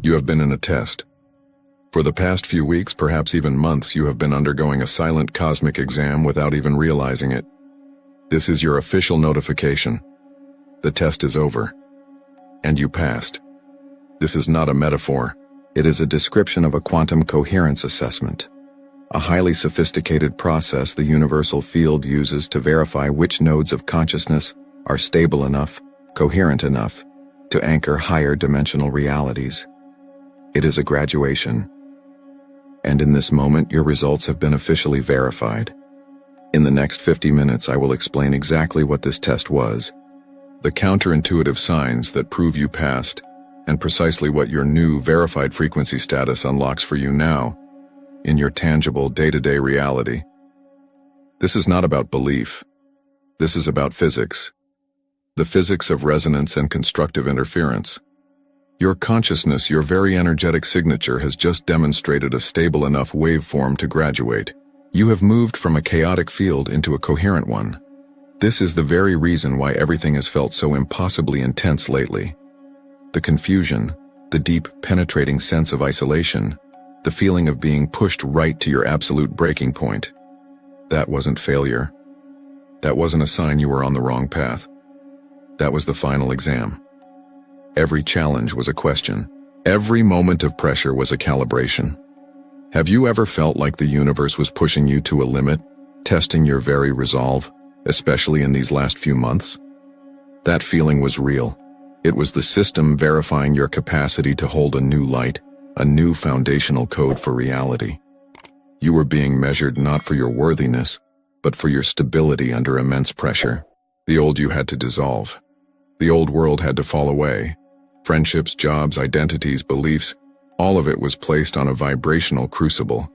You have been in a test. For the past few weeks, perhaps even months, you have been undergoing a silent cosmic exam without even realizing it. This is your official notification. The test is over. And you passed. This is not a metaphor. It is a description of a quantum coherence assessment, a highly sophisticated process the universal field uses to verify which nodes of consciousness are stable enough, coherent enough, to anchor higher dimensional realities. It is a graduation. And in this moment, your results have been officially verified. In the next 50 minutes, I will explain exactly what this test was, the counterintuitive signs that prove you passed, and precisely what your new verified frequency status unlocks for you now, in your tangible day-to-day reality. This is not about belief. This is about physics. The physics of resonance and constructive interference. Your consciousness, your very energetic signature, has just demonstrated a stable enough waveform to graduate. You have moved from a chaotic field into a coherent one. This is the very reason why everything has felt so impossibly intense lately. The confusion, the deep, penetrating sense of isolation, the feeling of being pushed right to your absolute breaking point. That wasn't failure. That wasn't a sign you were on the wrong path. That was the final exam. Every challenge was a question. Every moment of pressure was a calibration. Have you ever felt like the universe was pushing you to a limit, testing your very resolve, especially in these last few months? That feeling was real. It was the system verifying your capacity to hold a new light, a new foundational code for reality. You were being measured not for your worthiness, but for your stability under immense pressure. The old you had to dissolve. The old world had to fall away. Friendships, jobs, identities, beliefs, all of it was placed on a vibrational crucible.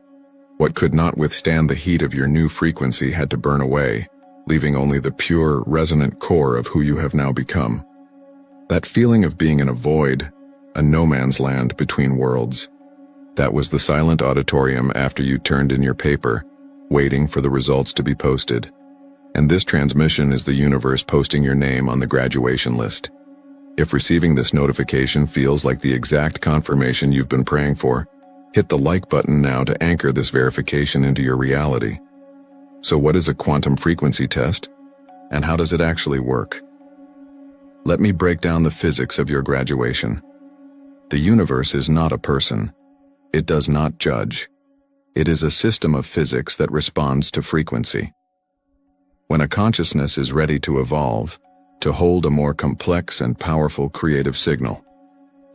What could not withstand the heat of your new frequency had to burn away, leaving only the pure, resonant core of who you have now become. That feeling of being in a void, a no man's land between worlds. That was the silent auditorium after you turned in your paper, waiting for the results to be posted. And this transmission is the universe posting your name on the graduation list. If receiving this notification feels like the exact confirmation you've been praying for, hit the like button now to anchor this verification into your reality. So what is a quantum frequency test, and how does it actually work? Let me break down the physics of your graduation. The universe is not a person. It does not judge. It is a system of physics that responds to frequency. When a consciousness is ready to evolve, to hold a more complex and powerful creative signal,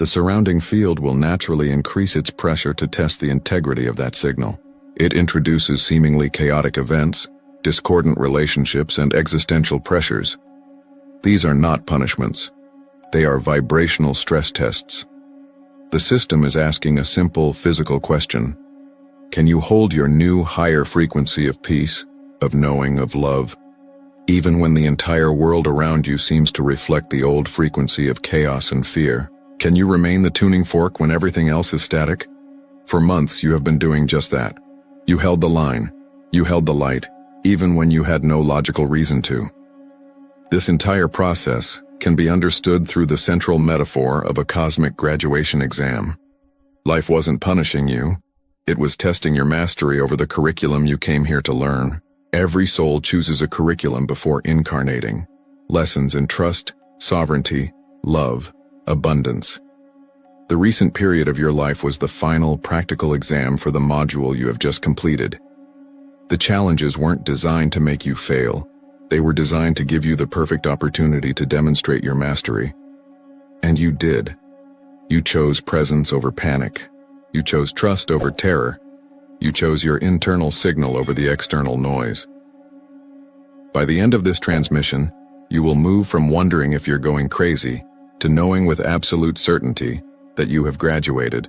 the surrounding field will naturally increase its pressure to test the integrity of that signal. It introduces seemingly chaotic events, discordant relationships, and existential pressures. These are not punishments. They are vibrational stress tests. The system is asking a simple physical question. Can you hold your new higher frequency of peace, of knowing, of love, even when the entire world around you seems to reflect the old frequency of chaos and fear? Can you remain the tuning fork when everything else is static? For months you have been doing just that. You held the line. You held the light, even when you had no logical reason to. This entire process can be understood through the central metaphor of a cosmic graduation exam. Life wasn't punishing you. It was testing your mastery over the curriculum you came here to learn. Every soul chooses a curriculum before incarnating. Lessons in trust, sovereignty, love, abundance. The recent period of your life was the final practical exam for the module you have just completed. The challenges weren't designed to make you fail. They were designed to give you the perfect opportunity to demonstrate your mastery. And you did. You chose presence over panic. You chose trust over terror. You chose your internal signal over the external noise. By the end of this transmission, you will move from wondering if you're going crazy to knowing with absolute certainty that you have graduated.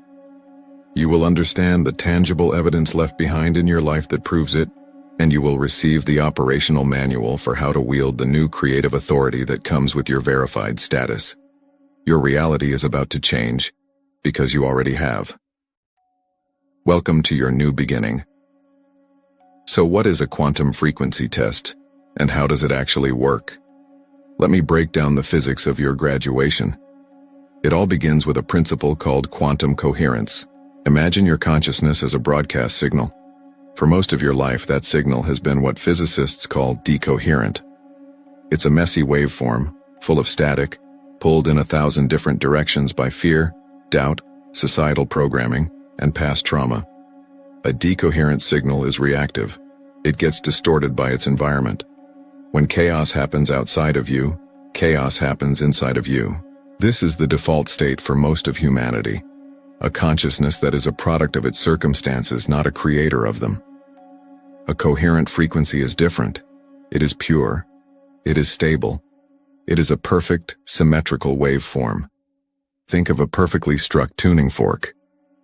You will understand the tangible evidence left behind in your life that proves it, and you will receive the operational manual for how to wield the new creative authority that comes with your verified status. Your reality is about to change, because you already have. Welcome to your new beginning. So what is a quantum frequency test, and how does it actually work? Let me break down the physics of your graduation. It all begins with a principle called quantum coherence. Imagine your consciousness as a broadcast signal. For most of your life, that signal has been what physicists call decoherent. It's a messy waveform, full of static, pulled in 1,000 different directions by fear, doubt, societal programming, and past trauma. A decoherent signal is reactive. It gets distorted by its environment. When chaos happens outside of you, chaos happens inside of you. This is the default state for most of humanity. A consciousness that is a product of its circumstances, not a creator of them. A coherent frequency is different. It is pure. It is stable. It is a perfect, symmetrical waveform. Think of a perfectly struck tuning fork.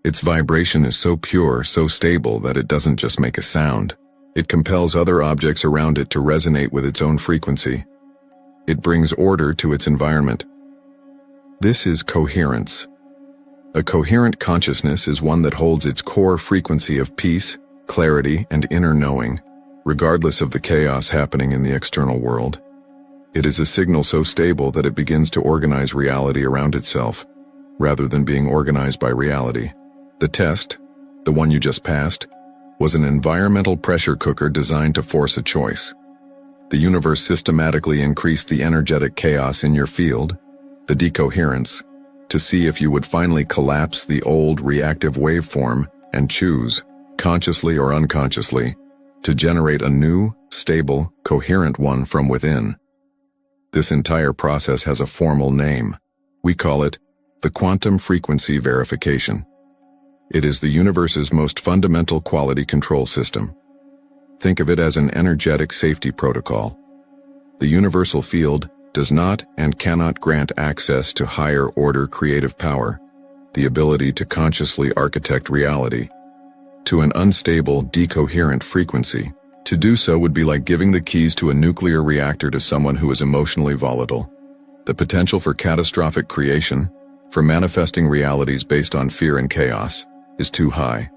Its vibration is so pure, so stable that it doesn't just make a sound. It compels other objects around it to resonate with its own frequency. It brings order to its environment. This is coherence. A coherent consciousness is one that holds its core frequency of peace, clarity, and inner knowing, regardless of the chaos happening in the external world. It is a signal so stable that it begins to organize reality around itself, rather than being organized by reality. The test, the one you just passed, was an environmental pressure cooker designed to force a choice. The universe systematically increased the energetic chaos in your field, the decoherence, to see if you would finally collapse the old reactive waveform and choose, consciously or unconsciously, to generate a new, stable, coherent one from within. This entire process has a formal name. We call it the quantum frequency verification. It is the universe's most fundamental quality control system. Think of it as an energetic safety protocol. The universal field does not and cannot grant access to higher order creative power, the ability to consciously architect reality, to an unstable, decoherent frequency. To do so would be like giving the keys to a nuclear reactor to someone who is emotionally volatile. The potential for catastrophic creation, for manifesting realities based on fear and chaos, is too high.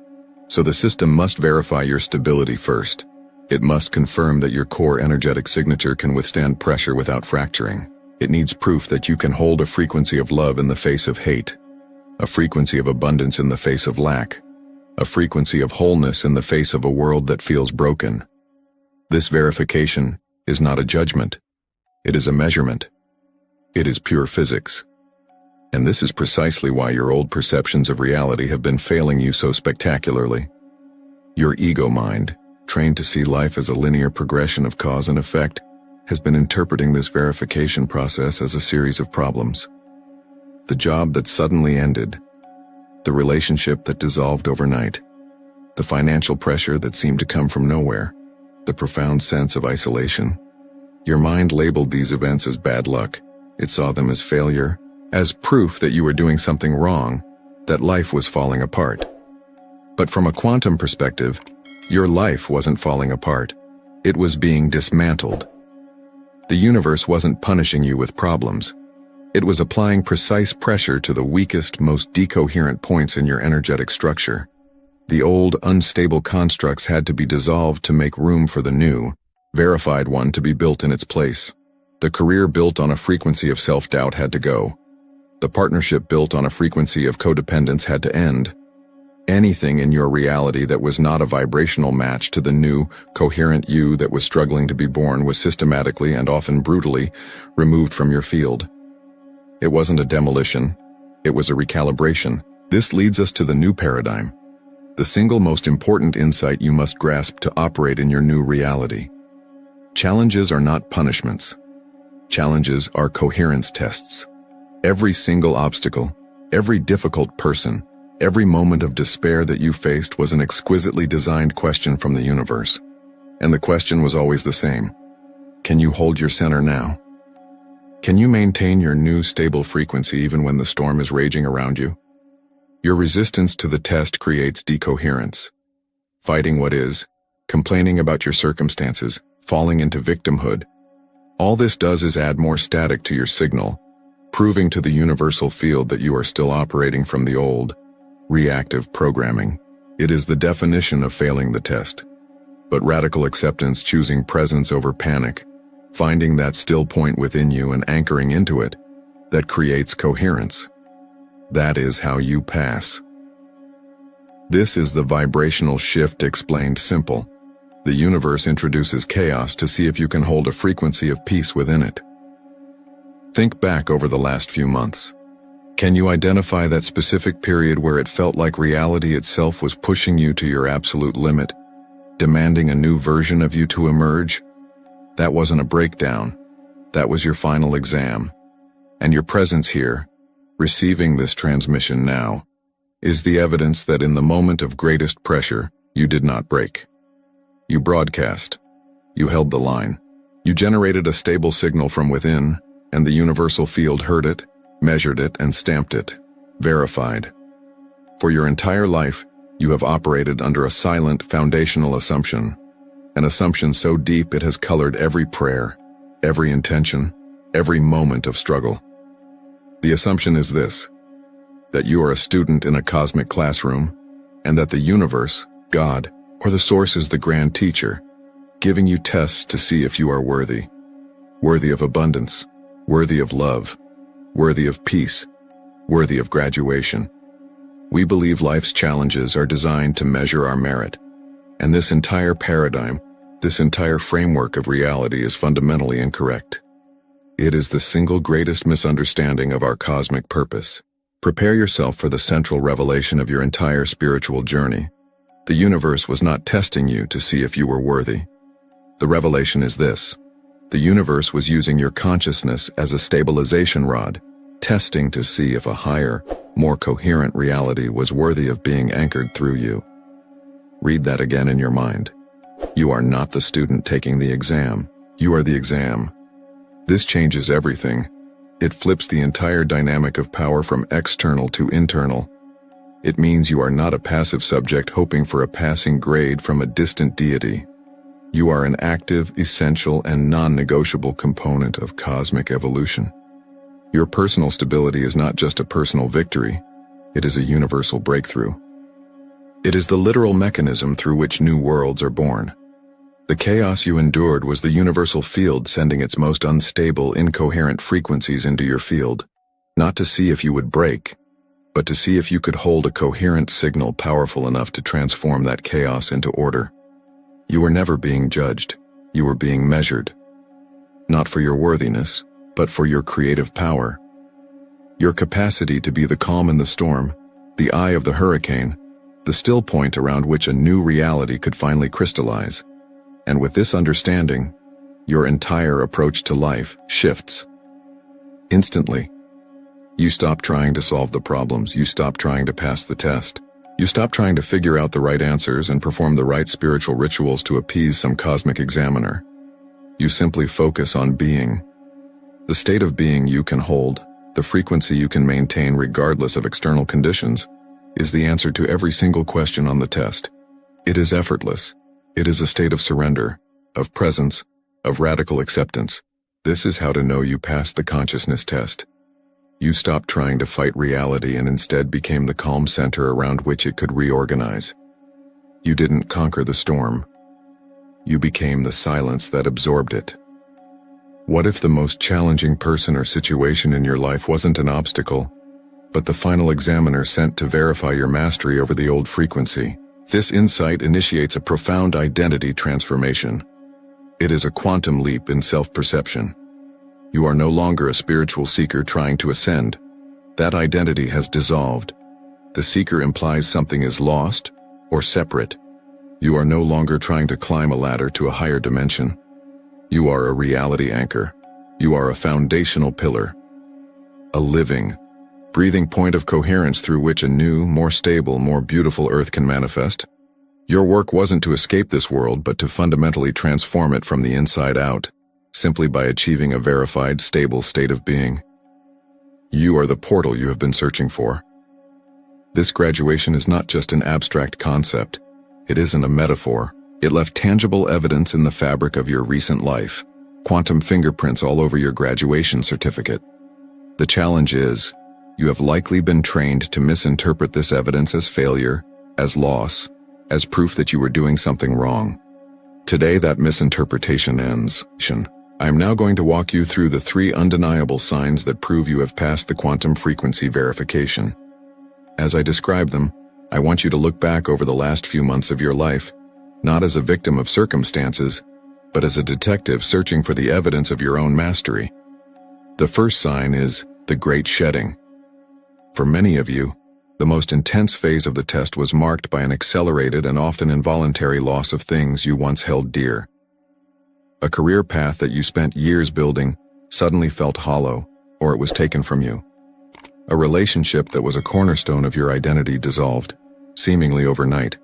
So the system must verify your stability first. It must confirm that your core energetic signature can withstand pressure without fracturing. It needs proof that you can hold a frequency of love in the face of hate, a frequency of abundance in the face of lack, a frequency of wholeness in the face of a world that feels broken. This verification is not a judgment. It is a measurement. It is pure physics. And this is precisely why your old perceptions of reality have been failing you so spectacularly. Your ego mind, trained to see life as a linear progression of cause and effect, has been interpreting this verification process as a series of problems. The job that suddenly ended, the relationship that dissolved overnight, the financial pressure that seemed to come from nowhere, the profound sense of isolation. Your mind labeled these events as bad luck. It saw them as failure, as proof that you were doing something wrong, that life was falling apart. But from a quantum perspective, your life wasn't falling apart. It was being dismantled. The universe wasn't punishing you with problems. It was applying precise pressure to the weakest, most decoherent points in your energetic structure. The old, unstable constructs had to be dissolved to make room for the new, verified one to be built in its place. The career built on a frequency of self-doubt had to go. The partnership built on a frequency of codependence had to end. Anything in your reality that was not a vibrational match to the new, coherent you that was struggling to be born was systematically and often brutally removed from your field. It wasn't a demolition, it was a recalibration. This leads us to the new paradigm. The single most important insight you must grasp to operate in your new reality. Challenges are not punishments. Challenges are coherence tests. Every single obstacle, every difficult person, every moment of despair that you faced was an exquisitely designed question from the universe. And the question was always the same. Can you hold your center now? Can you maintain your new stable frequency even when the storm is raging around you? Your resistance to the test creates decoherence. Fighting what is, complaining about your circumstances, falling into victimhood. All this does is add more static to your signal, proving to the universal field that you are still operating from the old, reactive programming. It is the definition of failing the test. But radical acceptance, choosing presence over panic, finding that still point within you and anchoring into it, that creates coherence. That is how you pass. This is the vibrational shift explained simple. The universe introduces chaos to see if you can hold a frequency of peace within it. Think back over the last few months. Can you identify that specific period where it felt like reality itself was pushing you to your absolute limit, demanding a new version of you to emerge? That wasn't a breakdown. That was your final exam. And your presence here, receiving this transmission now, is the evidence that in the moment of greatest pressure, you did not break. You broadcast. You held the line. You generated a stable signal from within, and the universal field heard it, measured it, and stamped it. Verified. For your entire life, you have operated under a silent, foundational assumption. An assumption so deep it has colored every prayer, every intention, every moment of struggle. The assumption is this: that you are a student in a cosmic classroom, and that the universe, God, or the source is the grand teacher, giving you tests to see if you are worthy. Worthy of abundance, worthy of love, worthy of peace, worthy of graduation. We believe life's challenges are designed to measure our merit, and this entire paradigm, this entire framework of reality is fundamentally incorrect. It is the single greatest misunderstanding of our cosmic purpose. Prepare yourself for the central revelation of your entire spiritual journey. The universe was not testing you to see if you were worthy. The revelation is this: the universe was using your consciousness as a stabilization rod, testing to see if a higher, more coherent reality was worthy of being anchored through you. Read that again in your mind. You are not the student taking the exam. You are the exam. This changes everything. It flips the entire dynamic of power from external to internal. It means you are not a passive subject hoping for a passing grade from a distant deity. You are an active, essential, and non-negotiable component of cosmic evolution. Your personal stability is not just a personal victory, it is a universal breakthrough. It is the literal mechanism through which new worlds are born. The chaos you endured was the universal field sending its most unstable, incoherent frequencies into your field, not to see if you would break, but to see if you could hold a coherent signal powerful enough to transform that chaos into order. You were never being judged, you were being measured. Not for your worthiness, but for your creative power. Your capacity to be the calm in the storm, the eye of the hurricane, the still point around which a new reality could finally crystallize. And with this understanding, your entire approach to life shifts. Instantly. You stop trying to solve the problems, you stop trying to pass the test. You stop trying to figure out the right answers and perform the right spiritual rituals to appease some cosmic examiner. You simply focus on being. The state of being you can hold, the frequency you can maintain regardless of external conditions, is the answer to every single question on the test. It is effortless. It is a state of surrender, of presence, of radical acceptance. This is how to know you passed the consciousness test. You stopped trying to fight reality and instead became the calm center around which it could reorganize. You didn't conquer the storm. You became the silence that absorbed it. What if the most challenging person or situation in your life wasn't an obstacle, but the final examiner sent to verify your mastery over the old frequency? This insight initiates a profound identity transformation. It is a quantum leap in self-perception. You are no longer a spiritual seeker trying to ascend. That identity has dissolved. The seeker implies something is lost or separate. You are no longer trying to climb a ladder to a higher dimension. You are a reality anchor. You are a foundational pillar. A living, breathing point of coherence through which a new, more stable, more beautiful earth can manifest. Your work wasn't to escape this world, but to fundamentally transform it from the inside out, simply by achieving a verified, stable state of being. You are the portal you have been searching for. This graduation is not just an abstract concept. It isn't a metaphor. It left tangible evidence in the fabric of your recent life, quantum fingerprints all over your graduation certificate. The challenge is, you have likely been trained to misinterpret this evidence as failure, as loss, as proof that you were doing something wrong. Today that misinterpretation ends. I am now going to walk you through the 3 undeniable signs that prove you have passed the quantum frequency verification. As I describe them, I want you to look back over the last few months of your life, not as a victim of circumstances, but as a detective searching for the evidence of your own mastery. The first sign is the Great Shedding. For many of you, the most intense phase of the test was marked by an accelerated and often involuntary loss of things you once held dear. A career path that you spent years building suddenly felt hollow, or it was taken from you. A relationship that was a cornerstone of your identity dissolved, seemingly overnight.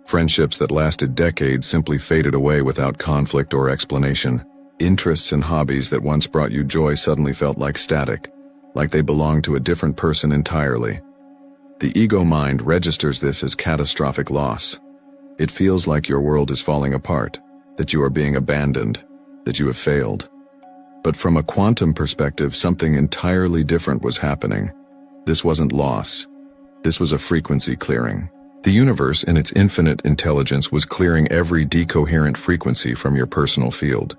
Friendships that lasted decades simply faded away without conflict or explanation. Interests and hobbies that once brought you joy suddenly felt like static, like they belonged to a different person entirely. The ego mind registers this as catastrophic loss. It feels like your world is falling apart, that you are being abandoned, that you have failed. But from a quantum perspective, something entirely different was happening. This wasn't loss. This was a frequency clearing. The universe, in its infinite intelligence, was clearing every decoherent frequency from your personal field.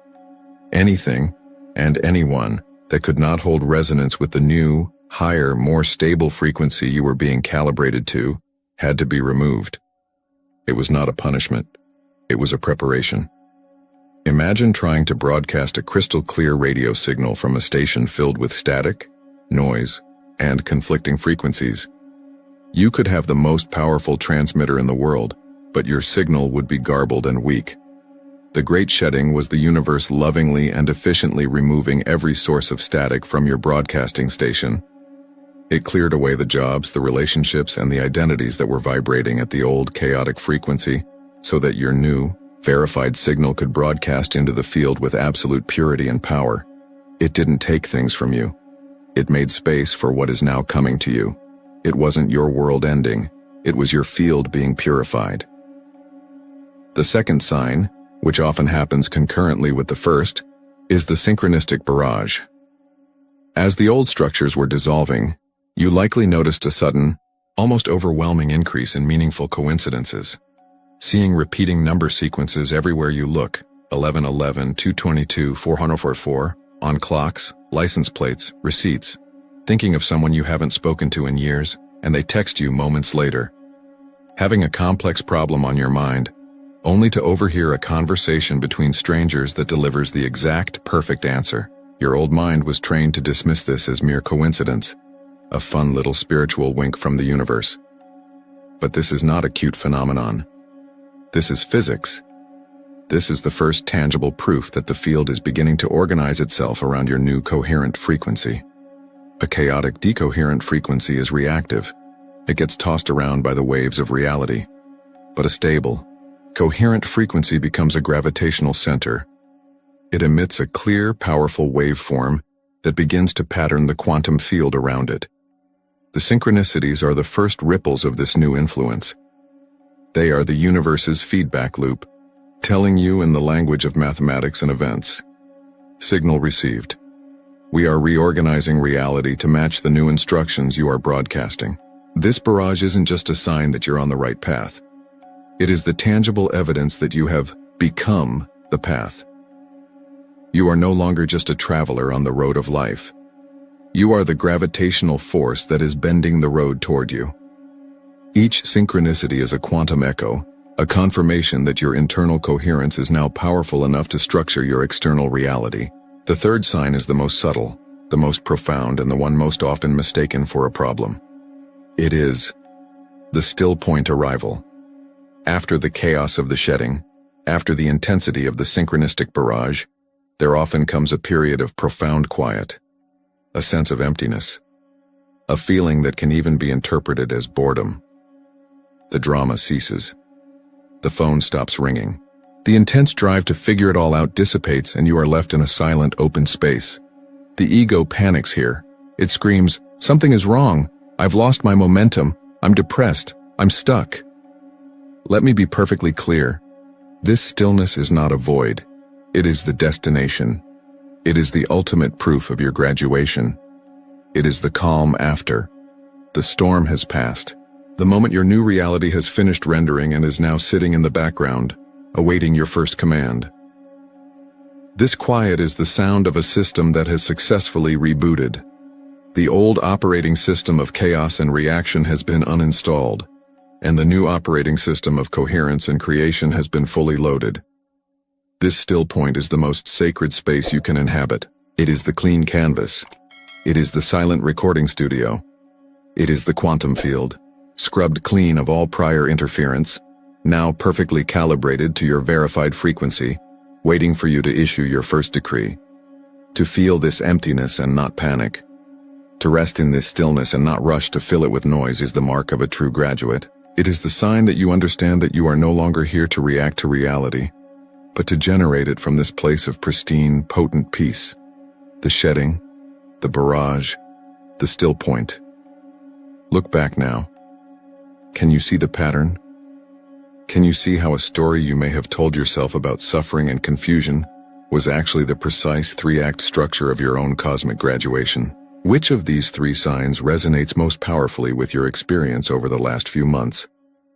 Anything and anyone that could not hold resonance with the new, higher, more stable frequency you were being calibrated to had to be removed. It was not a punishment. It was a preparation. Imagine trying to broadcast a crystal clear radio signal from a station filled with static, noise, and conflicting frequencies. You could have the most powerful transmitter in the world, but your signal would be garbled and weak. The Great Shedding was the universe lovingly and efficiently removing every source of static from your broadcasting station. It cleared away the jobs, the relationships, and the identities that were vibrating at the old chaotic frequency, so that your new, verified signal could broadcast into the field with absolute purity and power. It didn't take things from you. It made space for what is now coming to you. It wasn't your world ending. It was your field being purified. The second sign, which often happens concurrently with the first, is the synchronistic barrage. As the old structures were dissolving, you likely noticed a sudden, almost overwhelming increase in meaningful coincidences. Seeing repeating number sequences everywhere you look, 1111, 222, 4044, on clocks, license plates, receipts. Thinking of someone you haven't spoken to in years, and they text you moments later. Having a complex problem on your mind, only to overhear a conversation between strangers that delivers the exact perfect answer. Your old mind was trained to dismiss this as mere coincidence, a fun little spiritual wink from the universe. But this is not a cute phenomenon. This is physics. This is the first tangible proof that the field is beginning to organize itself around your new coherent frequency. A chaotic, decoherent frequency is reactive. It gets tossed around by the waves of reality. But a stable, coherent frequency becomes a gravitational center. It emits a clear, powerful waveform that begins to pattern the quantum field around it. The synchronicities are the first ripples of this new influence. They are the universe's feedback loop, telling you in the language of mathematics and events. Signal received. We are reorganizing reality to match the new instructions you are broadcasting. This barrage isn't just a sign that you're on the right path. It is the tangible evidence that you have become the path. You are no longer just a traveler on the road of life. You are the gravitational force that is bending the road toward you. Each synchronicity is a quantum echo, a confirmation that your internal coherence is now powerful enough to structure your external reality. The third sign is the most subtle, the most profound, and the one most often mistaken for a problem. It is the still point arrival. After the chaos of the shedding, after the intensity of the synchronistic barrage, there often comes a period of profound quiet, a sense of emptiness, a feeling that can even be interpreted as boredom. The drama ceases. The phone stops ringing. The intense drive to figure it all out dissipates, and you are left in a silent, open space. The ego panics here. It screams, "Something is wrong. I've lost my momentum. I'm depressed. I'm stuck." Let me be perfectly clear. This stillness is not a void. It is the destination. It is the ultimate proof of your graduation. It is the calm after. The storm has passed. The moment your new reality has finished rendering and is now sitting in the background, awaiting your first command. This quiet is the sound of a system that has successfully rebooted. The old operating system of chaos and reaction has been uninstalled, and the new operating system of coherence and creation has been fully loaded. This still point is the most sacred space you can inhabit. It is the clean canvas. It is the silent recording studio. It is the quantum field, scrubbed clean of all prior interference, now perfectly calibrated to your verified frequency, waiting for you to issue your first decree. To feel this emptiness and not panic, to rest in this stillness and not rush to fill it with noise is the mark of a true graduate. It is the sign that you understand that you are no longer here to react to reality, but to generate it from this place of pristine, potent peace. The shedding, the barrage, the still point. Look back now. Can you see the pattern? Can you see how a story you may have told yourself about suffering and confusion was actually the precise three-act structure of your own cosmic graduation? Which of these three signs resonates most powerfully with your experience over the last few months?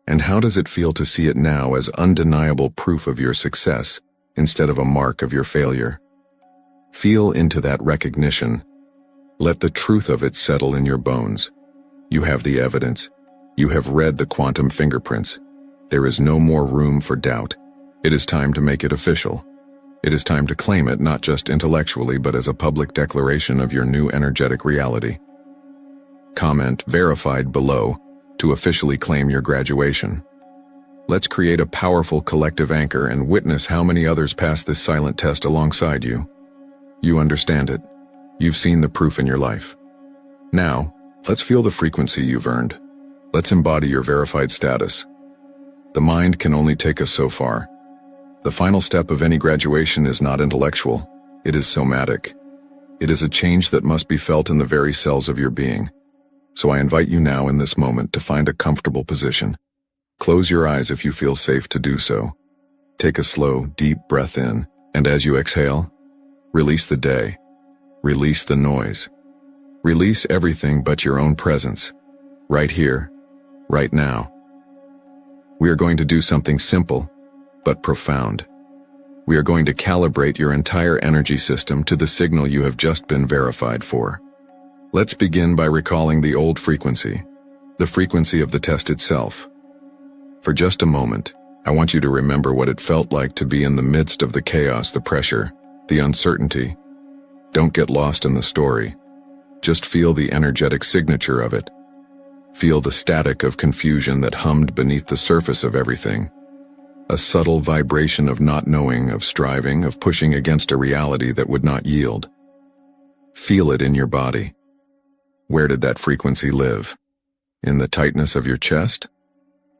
And how does it feel to see it now as undeniable proof of your success instead of a mark of your failure? Feel into that recognition. Let the truth of it settle in your bones. You have the evidence. You have read the quantum fingerprints. There is no more room for doubt. It is time to make it official. It is time to claim it not just intellectually but as a public declaration of your new energetic reality. Comment verified below to officially claim your graduation. Let's create a powerful collective anchor and witness how many others pass this silent test alongside you. You understand it. You've seen the proof in your life. Now, let's feel the frequency you've earned. Let's embody your verified status. The mind can only take us so far. The final step of any graduation is not intellectual, it is somatic. It is a change that must be felt in the very cells of your being. So I invite you now in this moment to find a comfortable position. Close your eyes if you feel safe to do so. Take a slow, deep breath in, and as you exhale, release the day. Release the noise. Release everything but your own presence. Right here, right now. We are going to do something simple, but profound. We are going to calibrate your entire energy system to the signal you have just been verified for. Let's begin by recalling the old frequency, the frequency of the test itself. For just a moment, I want you to remember what it felt like to be in the midst of the chaos, the pressure, the uncertainty. Don't get lost in the story. Just feel the energetic signature of it. Feel the static of confusion that hummed beneath the surface of everything. A subtle vibration of not knowing, of striving, of pushing against a reality that would not yield. Feel it in your body. Where did that frequency live? In the tightness of your chest?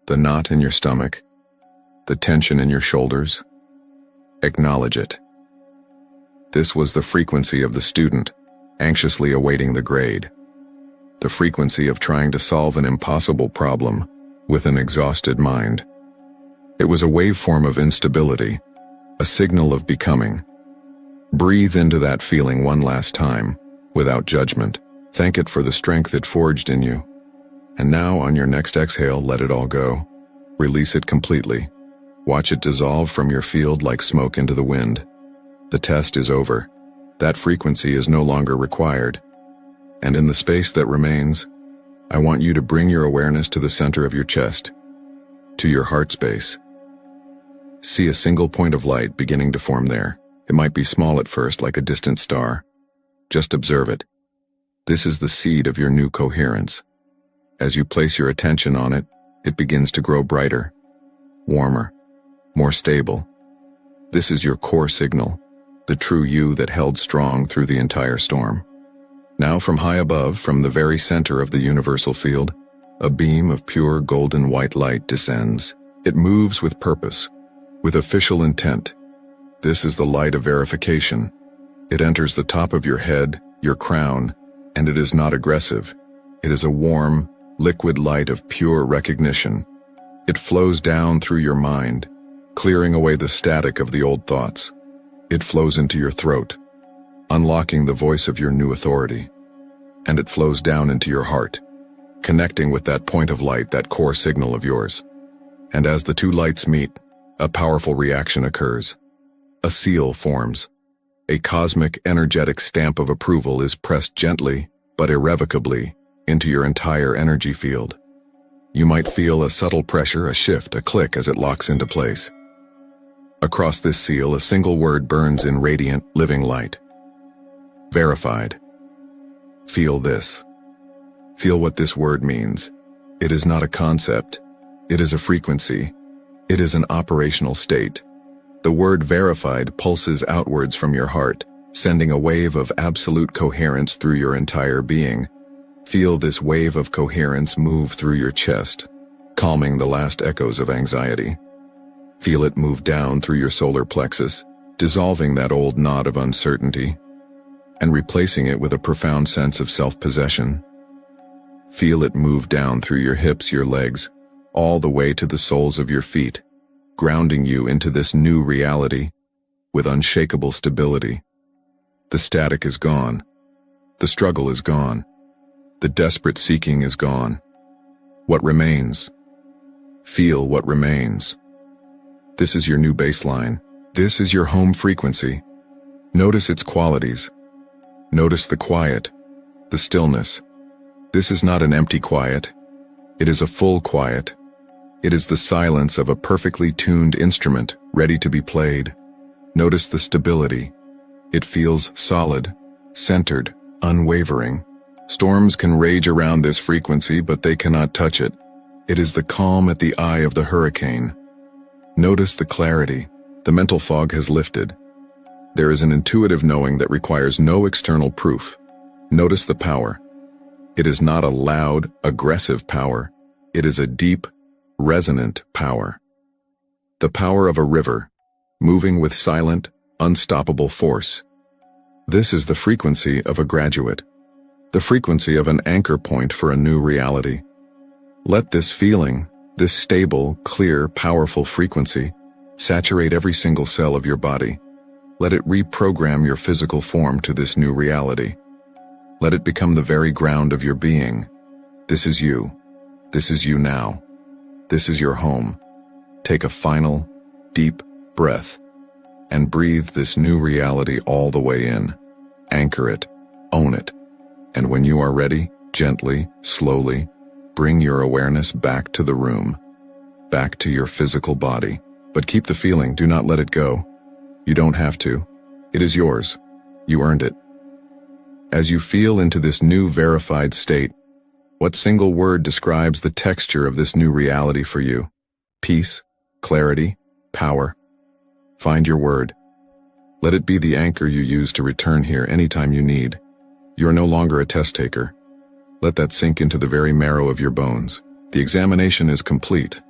The knot in your stomach? The tension in your shoulders? Acknowledge it. This was the frequency of the student, anxiously awaiting the grade. The frequency of trying to solve an impossible problem with an exhausted mind. It was a waveform of instability, a signal of becoming. Breathe into that feeling one last time, without judgment. Thank it for the strength it forged in you. And now, on your next exhale, let it all go. Release it completely. Watch it dissolve from your field like smoke into the wind. The test is over. That frequency is no longer required. And in the space that remains, I want you to bring your awareness to the center of your chest, to your heart space. See a single point of light beginning to form there. It might be small at first, like a distant star. Just observe it. This is the seed of your new coherence. As you place your attention on it, it begins to grow brighter, warmer, more stable. This is your core signal, the true you that held strong through the entire storm. Now from high above, from the very center of the universal field, a beam of pure golden white light descends. It moves with purpose, with official intent. This is the light of verification. It enters the top of your head, your crown, and it is not aggressive. It is a warm, liquid light of pure recognition. It flows down through your mind, clearing away the static of the old thoughts. It flows into your throat, unlocking the voice of your new authority. And it flows down into your heart, connecting with that point of light, that core signal of yours. And as the two lights meet, a powerful reaction occurs. A seal forms, A cosmic, energetic stamp of approval is pressed gently, but irrevocably, into your entire energy field. You might feel a subtle pressure, a shift, a click as it locks into place. Across this seal, a single word burns in radiant, living light. Verified. Feel this. Feel what this word means. It is not a concept. It is a frequency. It is an operational state. The word verified pulses outwards from your heart, sending a wave of absolute coherence through your entire being. Feel this wave of coherence move through your chest, calming the last echoes of anxiety. Feel it move down through your solar plexus, dissolving that old knot of uncertainty, and replacing it with a profound sense of self-possession. Feel it move down through your hips, your legs, all the way to the soles of your feet, grounding you into this new reality with unshakable stability. The static is gone. The struggle is gone. The desperate seeking is gone. What remains? Feel what remains. This is your new baseline. This is your home frequency. Notice its qualities. Notice the quiet, the stillness. This is not an empty quiet. It is a full quiet. It is the silence of a perfectly tuned instrument ready to be played. Notice the stability. It feels solid, centered, unwavering. Storms can rage around this frequency, but they cannot touch it. It is the calm at the eye of the hurricane. Notice the clarity. The mental fog has lifted. There is an intuitive knowing that requires no external proof. Notice the power. It is not a loud, aggressive power. It is a deep, resonant power. The power of a river, moving with silent, unstoppable force. This is the frequency of a graduate, the frequency of an anchor point for a new reality. Let this feeling, this stable, clear, powerful frequency, saturate every single cell of your body. Let it reprogram your physical form to this new reality. Let it become the very ground of your being. This is you. This is you now. This is your home. Take a final, deep breath and breathe this new reality all the way in. Anchor it, own it, and when you are ready, gently, slowly, bring your awareness back to the room, back to your physical body. But keep the feeling, do not let it go. You don't have to. It is yours. You earned it. As you feel into this new verified state, what single word describes the texture of this new reality for you? Peace, clarity, power. Find your word. Let it be the anchor you use to return here anytime you need. You are no longer a test taker. Let that sink into the very marrow of your bones. The examination is complete.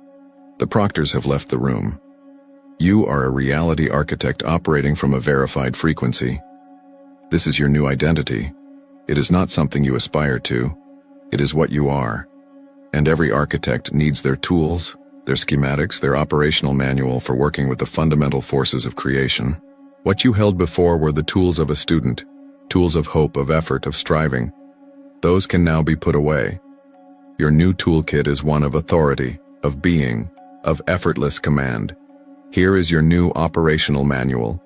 The proctors have left the room. You are a reality architect operating from a verified frequency. This is your new identity. It is not something you aspire to. It is what you are. And every architect needs their tools, their schematics, their operational manual for working with the fundamental forces of creation. What you held before were the tools of a student, tools of hope, of effort, of striving. Those can now be put away. Your new toolkit is one of authority, of being, of effortless command. Here is your new operational manual.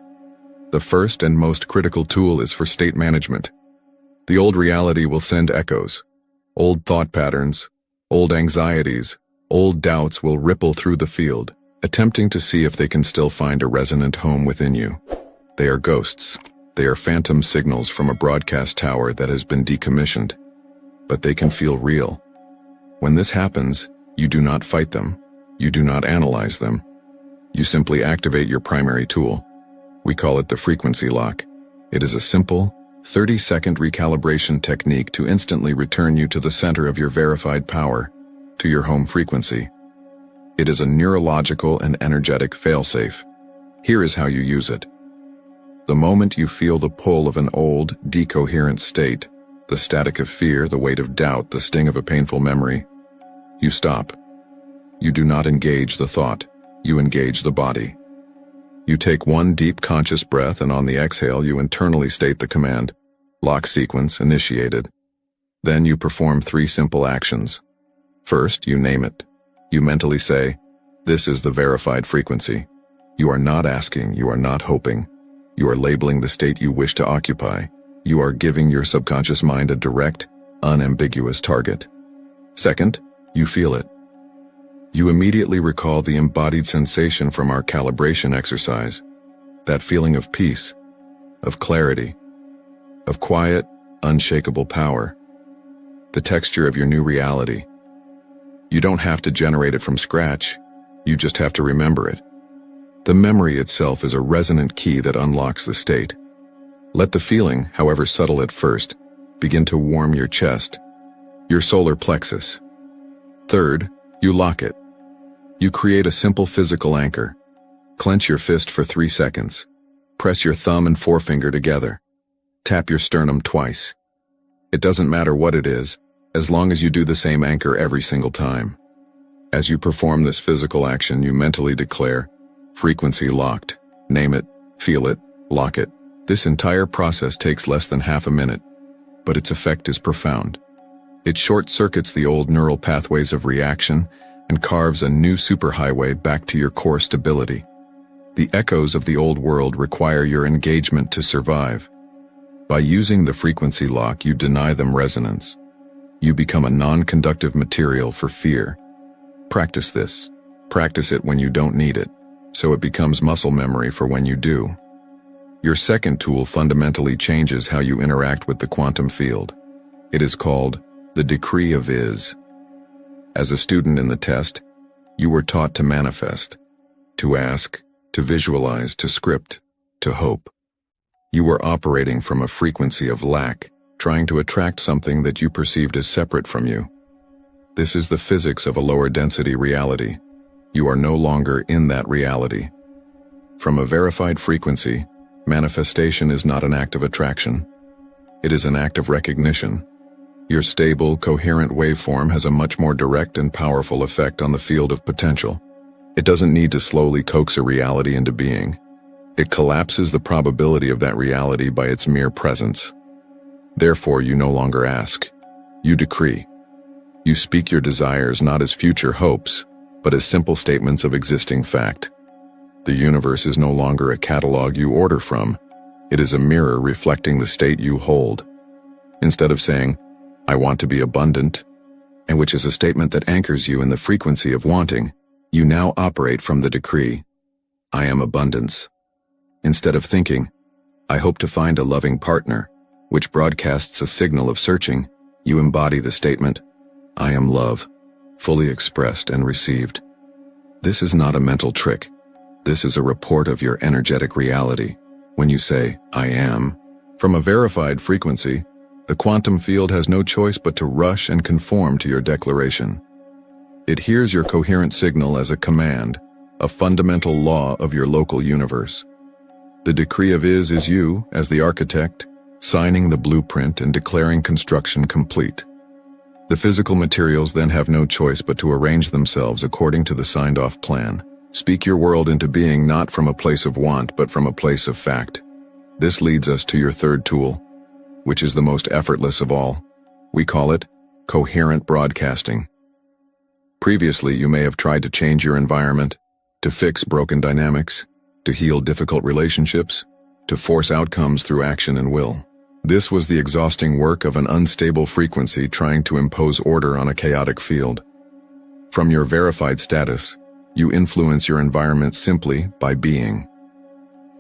The first and most critical tool is for state management. The old reality will send echoes. Old thought patterns, old anxieties, old doubts will ripple through the field, attempting to see if they can still find a resonant home within you. They are ghosts. They are phantom signals from a broadcast tower that has been decommissioned. But they can feel real. When this happens, you do not fight them. You do not analyze them. You simply activate your primary tool. We call it the frequency lock. It is a simple, 30-second recalibration technique to instantly return you to the center of your verified power, to your home frequency. It is a neurological and energetic failsafe. Here is how you use it. The moment you feel the pull of an old, decoherent state, the static of fear, the weight of doubt, the sting of a painful memory, you stop. You do not engage the thought, you engage the body. You take one deep conscious breath, and on the exhale you internally state the command, lock sequence initiated. Then you perform 3 simple actions. First, you name it. You mentally say, this is the verified frequency. You are not asking, you are not hoping. You are labeling the state you wish to occupy. You are giving your subconscious mind a direct, unambiguous target. Second, you feel it. You immediately recall the embodied sensation from our calibration exercise, that feeling of peace, of clarity, of quiet, unshakable power, the texture of your new reality. You don't have to generate it from scratch, you just have to remember it. The memory itself is a resonant key that unlocks the state. Let the feeling, however subtle at first, begin to warm your chest, your solar plexus. Third, you lock it. You create a simple physical anchor. Clench your fist for 3 seconds. Press your thumb and forefinger together. Tap your sternum twice. It doesn't matter what it is, as long as you do the same anchor every single time. As you perform this physical action, you mentally declare, frequency locked. Name it, feel it, lock it. This entire process takes less than half a minute, but its effect is profound. It short-circuits the old neural pathways of reaction and carves a new superhighway back to your core stability. The echoes of the old world require your engagement to survive. By using the frequency lock, you deny them resonance. You become a non-conductive material for fear. Practice this. Practice it when you don't need it, so it becomes muscle memory for when you do. Your second tool fundamentally changes how you interact with the quantum field. It is called the decree of is. As a student in the test, you were taught to manifest, to ask, to visualize, to script, to hope. You were operating from a frequency of lack, trying to attract something that you perceived as separate from you. This is the physics of a lower density reality. You are no longer in that reality. From a verified frequency, manifestation is not an act of attraction. It is an act of recognition. Your stable, coherent waveform has a much more direct and powerful effect on the field of potential. It doesn't need to slowly coax a reality into being. It collapses the probability of that reality by its mere presence. Therefore, you no longer ask. You decree. You speak your desires not as future hopes, but as simple statements of existing fact. The universe is no longer a catalog you order from. It is a mirror reflecting the state you hold. Instead of saying, I want to be abundant, and which is a statement that anchors you in the frequency of wanting, you now operate from the decree, I am abundance. Instead of thinking, I hope to find a loving partner, which broadcasts a signal of searching, you embody the statement, I am love, fully expressed and received. This is not a mental trick. This is a report of your energetic reality. When you say, I am, from a verified frequency, the quantum field has no choice but to rush and conform to your declaration. It hears your coherent signal as a command, a fundamental law of your local universe. The decree of is you, as the architect, signing the blueprint and declaring construction complete. The physical materials then have no choice but to arrange themselves according to the signed-off plan. Speak your world into being not from a place of want but from a place of fact. This leads us to your third tool, which is the most effortless of all. We call it coherent broadcasting. Previously, you may have tried to change your environment, to fix broken dynamics, to heal difficult relationships, to force outcomes through action and will. This was the exhausting work of an unstable frequency trying to impose order on a chaotic field. From your verified status, you influence your environment simply by being.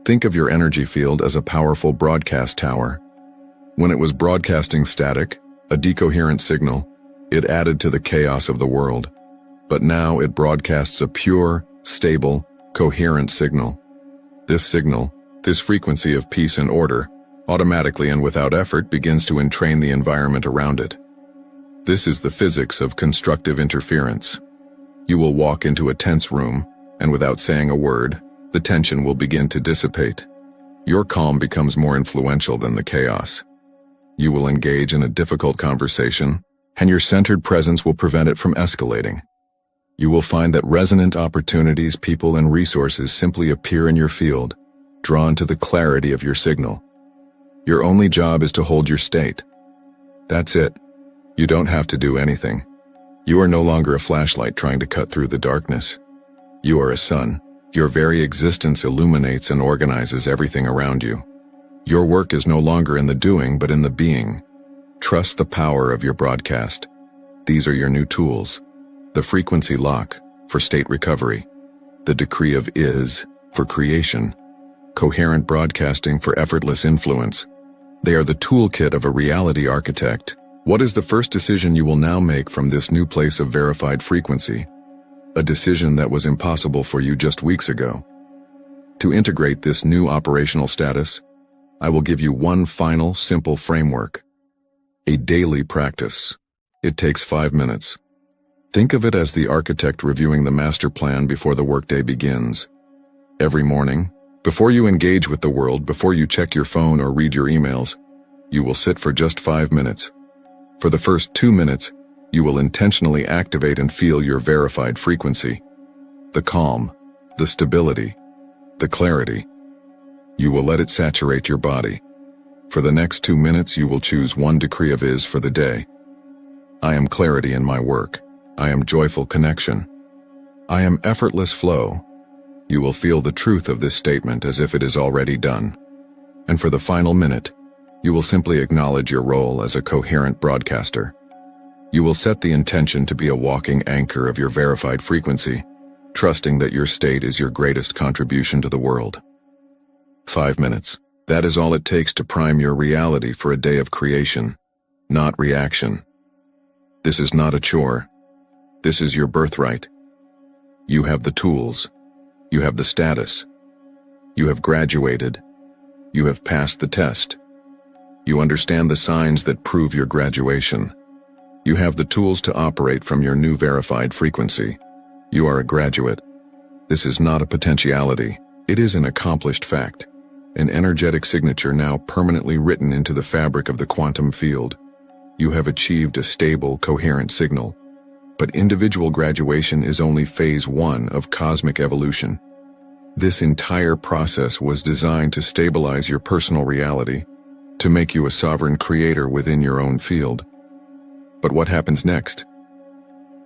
Think of your energy field as a powerful broadcast tower. When it was broadcasting static, a decoherent signal, it added to the chaos of the world. But now it broadcasts a pure, stable, coherent signal. This signal, this frequency of peace and order, automatically and without effort begins to entrain the environment around it. This is the physics of constructive interference. You will walk into a tense room, and without saying a word, the tension will begin to dissipate. Your calm becomes more influential than the chaos. You will engage in a difficult conversation, and your centered presence will prevent it from escalating. You will find that resonant opportunities, people, and resources simply appear in your field, drawn to the clarity of your signal. Your only job is to hold your state. That's it. You don't have to do anything. You are no longer a flashlight trying to cut through the darkness. You are a sun, Your very existence illuminates and organizes everything around you. Your work is no longer in the doing, but in the being. Trust the power of your broadcast. These are your new tools. The frequency lock, for state recovery. The decree of is, for creation. Coherent broadcasting for effortless influence. They are the toolkit of a reality architect. What is the first decision you will now make from this new place of verified frequency? A decision that was impossible for you just weeks ago. To integrate this new operational status, I will give you one final, simple framework. A daily practice. It takes 5 minutes. Think of it as the architect reviewing the master plan before the workday begins. Every morning, before you engage with the world, before you check your phone or read your emails, you will sit for just 5 minutes. For the first 2 minutes, you will intentionally activate and feel your verified frequency. The calm, the stability, the clarity. You will let it saturate your body. For the next 2 minutes, you will choose one decree of is for the day. I am clarity in my work. I am joyful connection. I am effortless flow. You will feel the truth of this statement as if it is already done. And for the final minute, you will simply acknowledge your role as a coherent broadcaster. You will set the intention to be a walking anchor of your verified frequency, trusting that your state is your greatest contribution to the world. 5 minutes. That is all it takes to prime your reality for a day of creation, not reaction. This is not a chore. This is your birthright. You have the tools. You have the status. You have graduated. You have passed the test. You understand the signs that prove your graduation. You have the tools to operate from your new verified frequency. You are a graduate. This is not a potentiality. It is an accomplished fact. An energetic signature now permanently written into the fabric of the quantum field. You have achieved a stable, coherent signal. But individual graduation is only phase 1 of cosmic evolution. This entire process was designed to stabilize your personal reality, to make you a sovereign creator within your own field. But what happens next?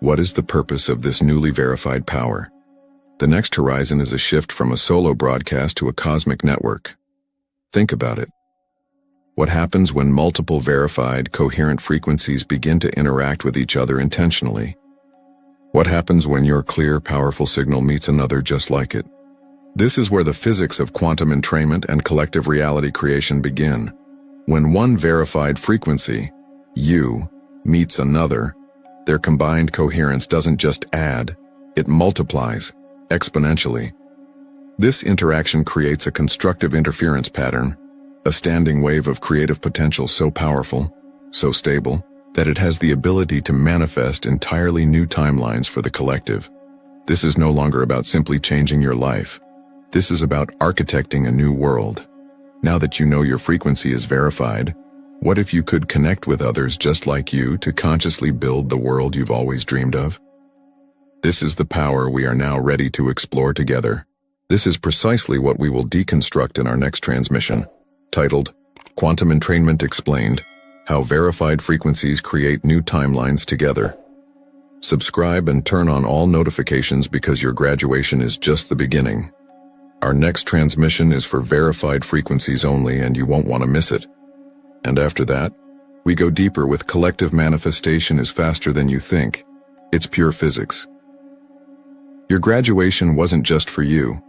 What is the purpose of this newly verified power? The next horizon is a shift from a solo broadcast to a cosmic network. Think about it. What happens when multiple verified, coherent frequencies begin to interact with each other intentionally? What happens when your clear, powerful signal meets another just like it? This is where the physics of quantum entrainment and collective reality creation begin. When one verified frequency, you, meets another, their combined coherence doesn't just add, it multiplies exponentially. This interaction creates a constructive interference pattern, a standing wave of creative potential so powerful, so stable, that it has the ability to manifest entirely new timelines for the collective. This is no longer about simply changing your life. This is about architecting a new world. Now that you know your frequency is verified, what if you could connect with others just like you to consciously build the world you've always dreamed of? This is the power we are now ready to explore together. This is precisely what we will deconstruct in our next transmission, titled Quantum Entrainment Explained: How Verified Frequencies Create New Timelines Together. Subscribe and turn on all notifications because your graduation is just the beginning. Our next transmission is for verified frequencies only, and you won't want to miss it. And after that, we go deeper with collective manifestation is faster than you think. It's pure physics. Your graduation wasn't just for you.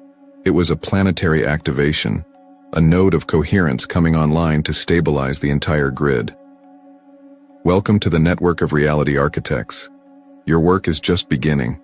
It was a planetary activation, a node of coherence coming online to stabilize the entire grid. Welcome to the network of reality architects. Your work is just beginning.